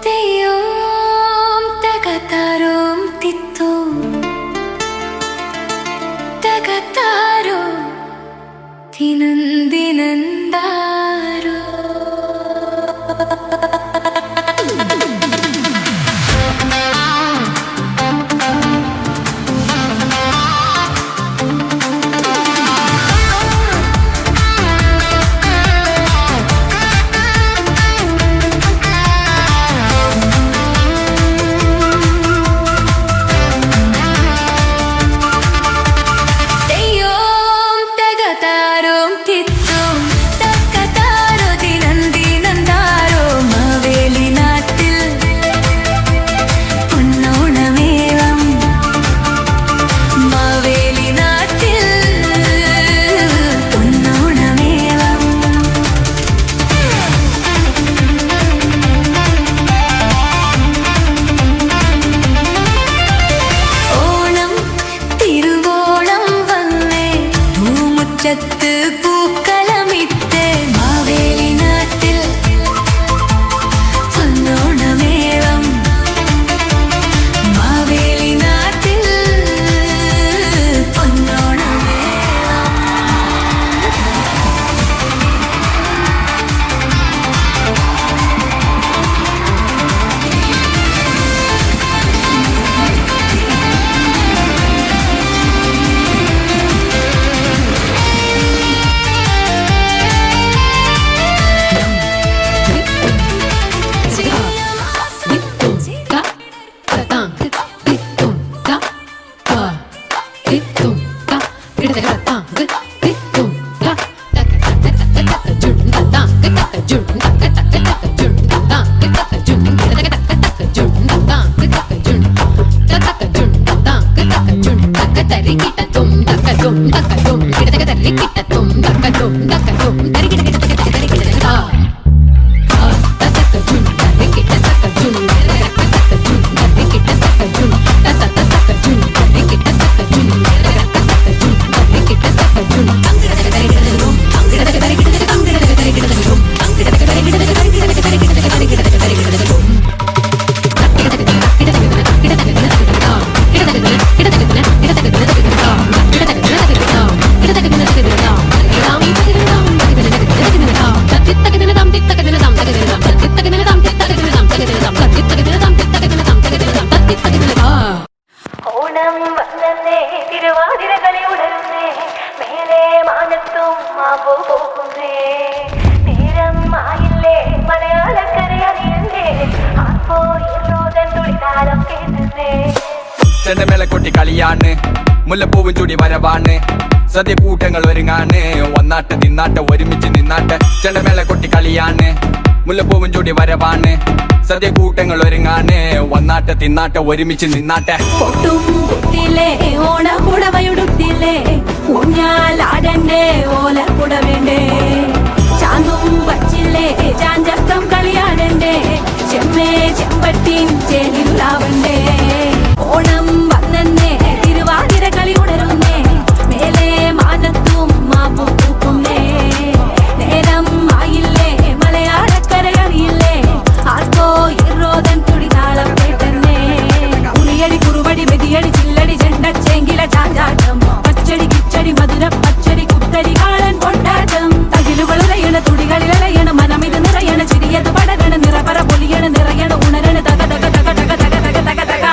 തെയ്യോം തകതാരോം തിത്തോം തകതാരോ ദിനന്ദിനന്ദാരോ പൂക്കളമിട്ട് മാവേലി നാട്ടിൽ പൊന്നോണമേളം മാവേലി നാട്ടിൽ പൊന്നോണമേളം ചെണ്ടമേളക്കൊട്ടി കളിയാണ് മുല്ലപ്പൂവും ചൂടി വരവാണ് സദ്യ കൂട്ടങ്ങൾ ഒരുങ്ങാണ് ഒന്നാട്ട് തിന്നാട്ട് ഒരുമിച്ച് നിന്നാട്ട് ചെണ്ടമേളക്കൊട്ടി കളിയാണ് മുല്ലപ്പൂവും ചൂടി വരവാണ് സദ്യ കൂട്ടങ്ങൾ ഒരുങ്ങാണ് ഒന്നാട്ട് തിന്നാട്ട് ഒരുമിച്ച് നിന്നാട്ടെ പൊട്ടും കുത്തിലേ ഓണക്കുടവയുടുത്തില്ലേ ഊഞ്ഞാലാടണ്ടേ ഓല കുടവേണ്ടേ ചാന്തും വച്ചില്ലേ ചാഞ്ചക്കം കളിയാടണ്ടേ ചെമ്മേ ചെമ്പട്ടിൻ ചേലിലാവണ്ടേ ഓണം വന്നേ തിരുവാതിര കളി ഉണരുന്നേ മേലെ മാനത്തും മാപ്പും പൂക്കുന്നേ നേരം ആയില്ലേ മലയാളക്കരയറിയില്ലേ ആർക്കോ ഇറോദൻ തുടിതാളം കേട്ടന്നേ ഉളിയടി കുറുവടി വെതിയടി ചില്ലടി ചെണ്ടച്ചെങ്കില ചാഞ്ചാട്ടം പച്ചടി കിച്ചടി മധുര പച്ചടി കുത്തരി കാളൻ കൊണ്ടാട്ടം തകിലുകളുറയണ തുടികളിലയണ മനമിത് നിറയണ ചിരിയത് പടരണ നിറപറ പൊലിയണ നിറയണ ഉണരണ തക തക തക തക തക തക തക തക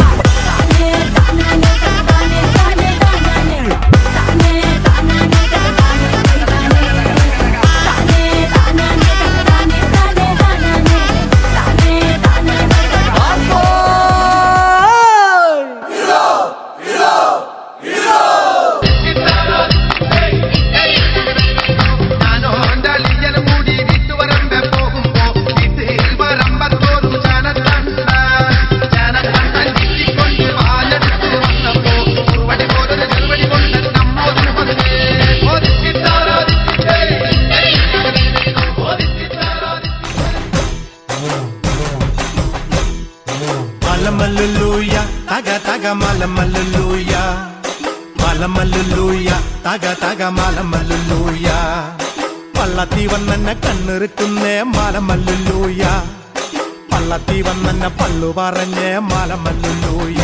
Malamaluluya, taga taga malamaluluya, malamaluluya, taga taga malamaluluya. പള്ളത്തി വന്നെ കണ്ണിറുക്കുന്നേ malamaluluya, പള്ളത്തി വന്നെന്നെ പള്ളു പറഞ്ഞേ മാലമല്ലുലൂയ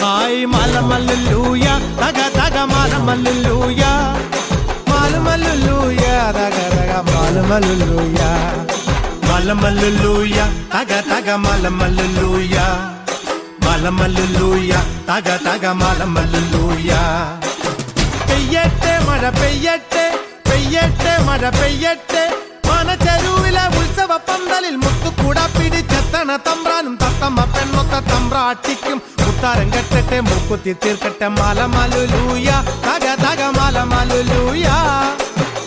ആയി മാലമല്ലുലൂയ തക തക മാലമല്ലുലൂയ മാലമല്ലുലൂയ തക തക മാലമല്ലുലൂയ മാലമല്ലുലൂയ തക തക മാലമല്ലുലൂയ മാലമല്ലുലൂയ തക തക മാലമല്ലുലൂയ പെയ്യട്ടെ മഴ പെയ്യട്ടെ പെയ്യട്ടെ മഴ പെയ്യട്ടെ മനച്ചെരുവിലെ ഉത്സവ പന്തലിൽ മുത്തുകൂട പിടിച്ചെത്തണ തമ്പ്രാനും തത്തമ്മ പെണ്ണൊത്ത തമ്പ്രാട്ടിക്കും മുത്താരം കെട്ടട്ടെ മൂക്കുത്തി തീർക്കട്ടെ മാലമല്ലുലൂയ തക തക മാലമല്ലുലൂയ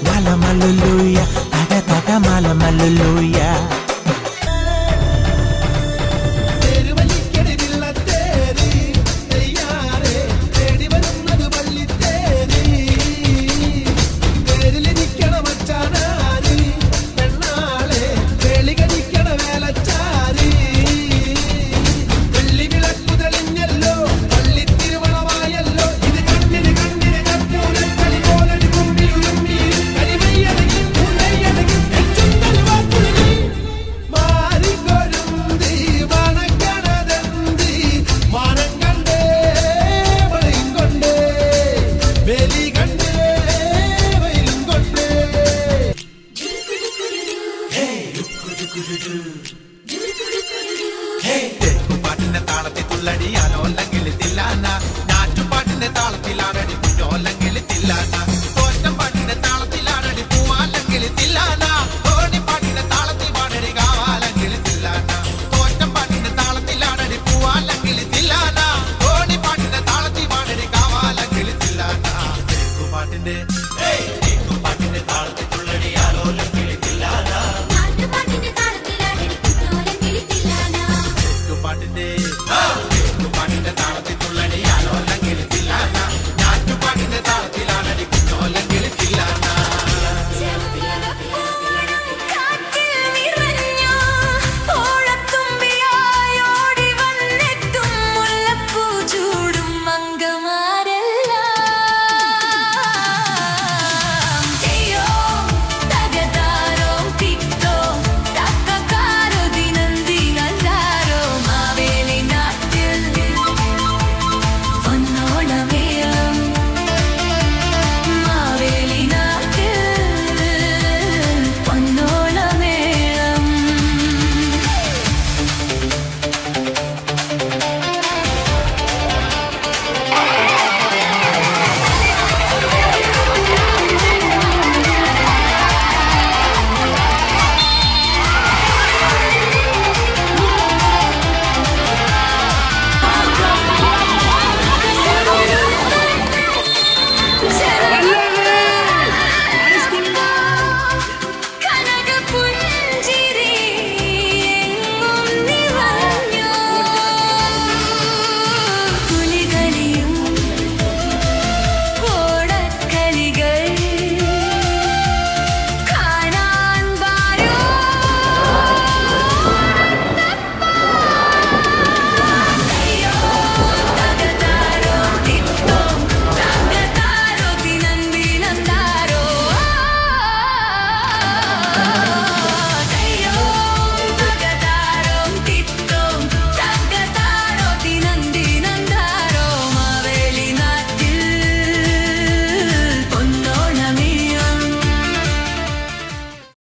മാലമല്ലുലൂയ തക തക മാലമല്ലുലൂയ